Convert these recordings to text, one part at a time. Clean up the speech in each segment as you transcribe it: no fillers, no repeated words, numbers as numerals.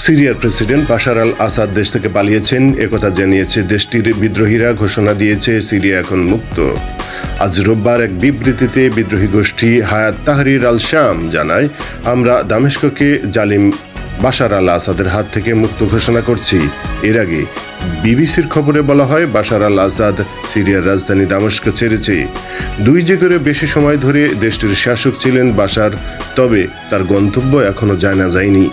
সিরিয়ার president Bashar আল আসাদ দেশ থেকে পালিয়েছেন একথা জানিয়েছে দেশটির বিদ্রোহীরা। ঘোষণা দিয়েছে সিরিয়া এখন মুক্ত। আজ রোববার এক বিবৃতিতে বিদ্রোহী গোষ্ঠী হায়াত তাহরির আল শাম জানায়, আমরা দামেস্ককে জালিম বাশার আল আসাদের হাত থেকে মুক্ত ঘোষণা করছি। এর আগে বিবিসির খবরে বলা হয়, বাশার আল আসাদ সিরিয়ার রাজধানী দামেস্ক ছেড়েছে। 2 যুগেরও বেশি সময় ধরে দেশটির শাসক ছিলেন বাশার, তবে তার গন্তব্য এখনো জানা যায়নি।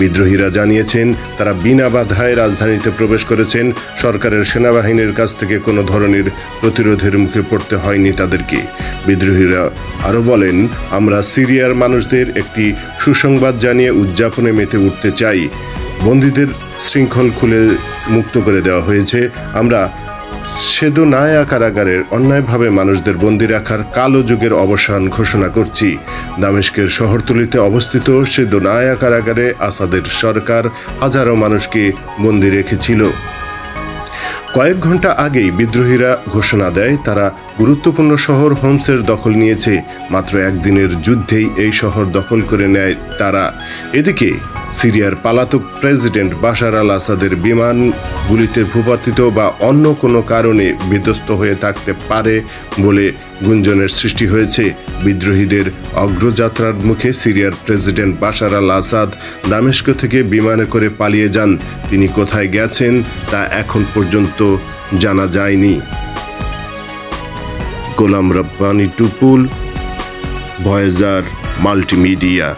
বিদ্রোহীরা জানিয়েছেন, তারা বিনা বাধায় রাজধানীতে প্রবেশ করেছেন। সরকারের সেনাবাহিনীর কাছ থেকে কোনো ধরনের প্রতিরোধের মুখে পড়তে হয়নি তাদেরকে। বিদ্রোহীরা আরও বলেন, আমরা সিরিয়ার মানুষদের একটি সুসংবাদ জানিয়ে উদযাপনে মেতে উঠতে চাই। বন্দীদের শৃঙ্খল খুলে মুক্ত করে দেওয়া হয়েছে। আমরা সেদোনায়া কারাগারের অন্যায়ভাবে মানুষদের বন্দী রাখার কালো যুগের অবসান ঘোষণা করছি। দামেস্কের শহরতলিতে অবস্থিত সেদোনায়া কারাগারে আসাদের সরকার হাজারো মানুষকে বন্দী রেখেছিল। কয়েক ঘন্টা আগেই বিদ্রোহীরা ঘোষণা দেয়, তারা গুরুত্বপূর্ণ শহর হোমসের দখল নিয়েছে। মাত্র একদিনের যুদ্ধেই এই শহর দখল করে নেয় তারা। এদিকে সিরিয়ার পলাতক প্রেসিডেন্ট বাশার আল আসাদের বিমান গুলিতে ভূপাতিত বা অন্য কোনো কারণে বিধ্বস্ত হয়ে থাকতে পারে বলে গুঞ্জনের সৃষ্টি হয়েছে। বিদ্রোহীদের অগ্রযাত্রার মুখে সিরিয়ার প্রেসিডেন্ট বাশার আল আসাদ দামেস্ক থেকে বিমানে করে পালিয়ে যান। তিনি কোথায় গেছেন তা এখন পর্যন্ত জানা যায়নি। Golam Rabbani tuple, Voyager multimedia.